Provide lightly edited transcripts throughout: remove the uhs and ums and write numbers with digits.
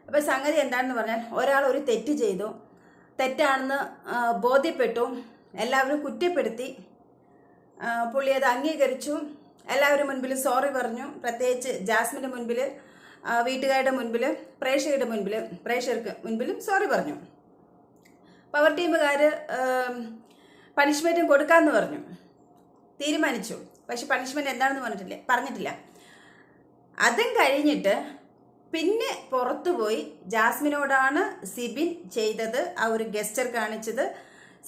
അപ്പോൾ സംഗതി എന്താണെന്ന് പറഞ്ഞാൽ ഒരാൾ ഒരു തെറ്റ് ചെയ്തു, തെറ്റാണെന്ന് ബോധ്യപ്പെട്ടു, എല്ലാവരും കുറ്റപ്പെടുത്തി, പുള്ളി അത് അംഗീകരിച്ചു, എല്ലാവരും മുൻപിൽ സോറി പറഞ്ഞു. പ്രത്യേകിച്ച് ജാസ്മിൻ്റെ മുൻപിൽ, വീട്ടുകാരുടെ മുൻപിൽ, പ്രേക്ഷകർക്ക് മുൻപിലും സോറി പറഞ്ഞു. പവർ ടീമുകാർ പണിഷ്മെൻറ്റും കൊടുക്കാമെന്ന് പറഞ്ഞു, തീരുമാനിച്ചു. പക്ഷെ പണിഷ്മെൻറ്റ് എന്താണെന്ന് പറഞ്ഞിട്ടില്ല. അതും കഴിഞ്ഞിട്ട് പിന്നെ പുറത്തുപോയി ജാസ്മിനോടാണ് സിബിൻ ചെയ്തത്, ആ ഒരു ഗെസ്റ്റർ കാണിച്ചത്.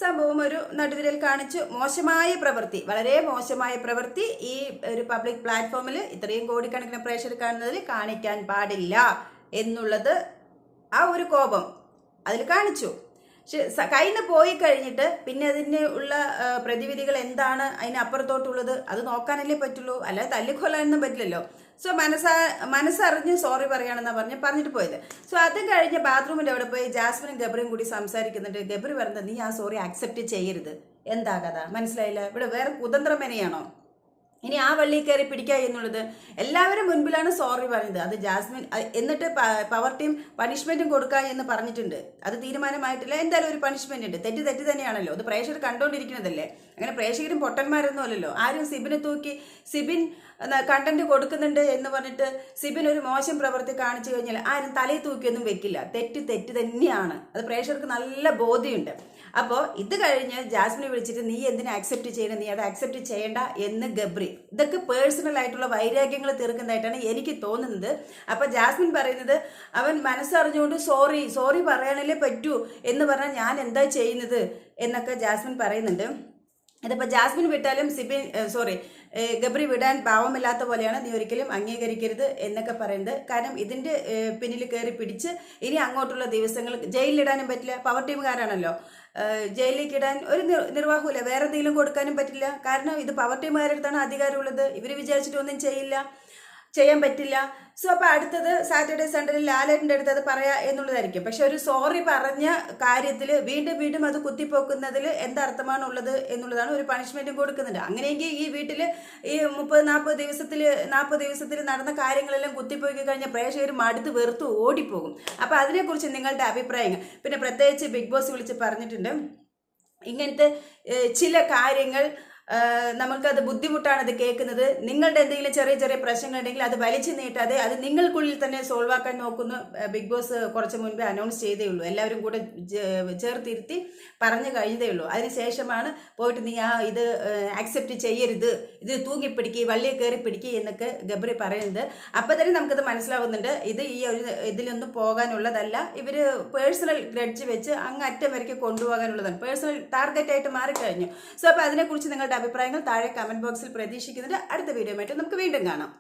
സംഭവം ഒരു നടുവിരൽ കാണിച്ചു. മോശമായ പ്രവൃത്തി, വളരെ മോശമായ പ്രവൃത്തി ഈ ഒരു പബ്ലിക് പ്ലാറ്റ്ഫോമിൽ ഇത്രയും കോടിക്കണക്കിന് പ്രേക്ഷകർ കാണുന്നതിൽ കാണിക്കാൻ പാടില്ല എന്നുള്ളത് ആ ഒരു കോപം അതിൽ കാണിച്ചു. പക്ഷെ കയ്യിൽ നിന്ന് പോയി കഴിഞ്ഞിട്ട് പിന്നെ അതിന് ഉള്ള പ്രതിവിധികൾ എന്താണ് അതിനപ്പുറത്തോട്ടുള്ളത് അത് നോക്കാനല്ലേ പറ്റുള്ളൂ, അല്ലാതെ തല്ലിക്കൊല്ലാനൊന്നും പറ്റില്ലല്ലോ. സോ മനസ്സറിഞ്ഞ് സോറി പറയുകയാണെന്നാണ് പറഞ്ഞിട്ട് പോയത്. സോ അതും കഴിഞ്ഞ് ബാത്റൂമിൻ്റെ അവിടെ പോയി ജാസ്മിനും ഗബ്രിയും കൂടി സംസാരിക്കുന്നുണ്ട്. ഗബ്രി പറഞ്ഞത് നീ ആ സോറി അക്സെപ്റ്റ് ചെയ്യരുത്. എന്താ കഥ മനസ്സിലായില്ല? ഇവിടെ വേറെ കുതന്ത്രമേനയാണോ? ഇനി ആ വള്ളി കയറി പിടിക്കുക എന്നുള്ളത് എല്ലാവരും മുൻപിലാണ് സോറി പറഞ്ഞത്. അത് ജാസ്മിൻ എന്നിട്ട് പവർ ടീം പണിഷ്മെൻറ്റും കൊടുക്കുക എന്ന് പറഞ്ഞിട്ടുണ്ട്. അത് തീരുമാനമായിട്ടില്ല. എന്തായാലും ഒരു പണിഷ്മെൻ്റ് ഉണ്ട്. തെറ്റ് തന്നെയാണല്ലോ. അത് പ്രേക്ഷകർ കണ്ടുകൊണ്ടിരിക്കുന്നതല്ലേ. അങ്ങനെ പ്രേക്ഷകരും പൊട്ടന്മാരൊന്നും അല്ലല്ലോ. ആരും സിബിനെ തൂക്കി സിബിൻ കണ്ടന്റ് കൊടുക്കുന്നുണ്ട് എന്ന് പറഞ്ഞിട്ട് സിബിൻ ഒരു മോശം പ്രവൃത്തി കാണിച്ചു കഴിഞ്ഞാൽ ആരും തലയിൽ തൂക്കിയൊന്നും വെക്കില്ല. തെറ്റ് തന്നെയാണ്. അത് പ്രേക്ഷകർക്ക് നല്ല ബോധ്യമുണ്ട്. അപ്പോൾ ഇത് കഴിഞ്ഞ് ജാസ്മിനെ വിളിച്ചിട്ട് നീ എന്തിനാ അക്സെപ്റ്റ് ചെയ്യണം, നീ അത് അക്സെപ്റ്റ് ചെയ്യേണ്ട എന്ന് ഗബ്രി. ഇതൊക്കെ പേഴ്സണൽ ആയിട്ടുള്ള വൈരാഗ്യങ്ങൾ തീർക്കുന്നതായിട്ടാണ് എനിക്ക് തോന്നുന്നത്. അപ്പോൾ ജാസ്മിൻ പറയുന്നത് അവൻ മനസ്സറിഞ്ഞുകൊണ്ട് സോറി പറയാനല്ലേ പറ്റൂ എന്ന് പറഞ്ഞാൽ ഞാൻ എന്താ ചെയ്യുന്നത് എന്നൊക്കെ ജാസ്മിൻ പറയുന്നുണ്ട്. ഇതിപ്പോൾ ജാസ്മിൻ വിട്ടാലും ഗബ്രി വിടാൻ പാവമില്ലാത്ത പോലെയാണ്, നീ ഒരിക്കലും അംഗീകരിക്കരുത് എന്നൊക്കെ പറയുന്നത്. കാരണം ഇതിൻ്റെ പിന്നിൽ കയറി പിടിച്ച് ഇനി അങ്ങോട്ടുള്ള ദിവസങ്ങൾ ജയിലിലിടാനും പറ്റില്ല. പവർ ടീമുകാരാണല്ലോ, ജയിലിലേക്ക് ഇടാൻ ഒരു നിർവാഹമില്ല. വേറെ എന്തെങ്കിലും കൊടുക്കാനും പറ്റില്ല. കാരണം ഇത് പവർ ടീമുകാരുടെ അടുത്താണ് അധികാരമുള്ളത്. ഇവർ വിചാരിച്ചിട്ടൊന്നും ചെയ്യാൻ പറ്റില്ല. സോ അപ്പോൾ അടുത്തത് സാറ്റർഡേ സൺഡേയിൽ ലാലേട്ടൻ്റെ അടുത്ത് അത് പറയാ എന്നുള്ളതായിരിക്കും. പക്ഷെ ഒരു സോറി പറഞ്ഞ കാര്യത്തിൽ വീണ്ടും അത് കുത്തിപ്പോക്കുന്നതിൽ എന്തർത്ഥമാണുള്ളത് എന്നുള്ളതാണ്. ഒരു പണിഷ്മെൻറ്റും കൊടുക്കുന്നുണ്ട്. അങ്ങനെയെങ്കിൽ ഈ വീട്ടിൽ ഈ 30-40 ദിവസത്തിൽ നടന്ന കാര്യങ്ങളെല്ലാം കുത്തിപ്പോയി കഴിഞ്ഞാൽ പ്രേക്ഷകർ മടുത്ത് വെറുത്ത് ഓടിപ്പോകും. അപ്പോൾ അതിനെക്കുറിച്ച് നിങ്ങളുടെ അഭിപ്രായങ്ങൾ. പിന്നെ പ്രത്യേകിച്ച് ബിഗ് ബോസ് വിളിച്ച് പറഞ്ഞിട്ടുണ്ട്, ഇങ്ങനത്തെ ചില കാര്യങ്ങൾ നമുക്കത് ബുദ്ധിമുട്ടാണ് അത് കേൾക്കുന്നത്. നിങ്ങളുടെ എന്തെങ്കിലും ചെറിയ പ്രശ്നങ്ങളുണ്ടെങ്കിൽ അത് വലിച്ചു നീട്ടാതെ അത് നിങ്ങൾക്കുള്ളിൽ തന്നെ സോൾവ് ആക്കാൻ നോക്കുന്നു. ബിഗ് ബോസ് കുറച്ച് മുൻപേ അനൗൺസ് ചെയ്തേ ഉള്ളൂ. എല്ലാവരും കൂടെ ചേർത്തിരുത്തി പറഞ്ഞു കഴിഞ്ഞതേ ഉള്ളൂ. അതിനുശേഷമാണ് പോയിട്ട് നീ ഇത് ആക്സെപ്റ്റ് ചെയ്യരുത്, ഇത് തൂങ്ങിപ്പിടിക്കുക, വള്ളിയെ കയറി പിടിക്കുക എന്നൊക്കെ ഗബ്രി പറയുന്നത്. അപ്പം തന്നെ നമുക്കത് മനസ്സിലാവുന്നുണ്ട് ഇത് ഈ ഒരു ഇതിലൊന്നും പോകാനുള്ളതല്ല. ഇവർ പേഴ്സണൽ ഗ്രഡ്ജ് വെച്ച് അങ്ങ് അറ്റം വരയ്ക്ക് കൊണ്ടുപോകാനുള്ളതാണ്. പേഴ്സണൽ ടാർഗറ്റായിട്ട് മാറിക്കഴിഞ്ഞു. സോ അപ്പോൾ അതിനെക്കുറിച്ച് നിങ്ങളുടെ അഭിപ്രായങ്ങൾ താഴെ കമന്റ് ബോക്സിൽ പ്രതീക്ഷിക്കുന്നുണ്ട്. അടുത്ത വീഡിയോയുമായിട്ട് നമുക്ക് വീണ്ടും കാണാം.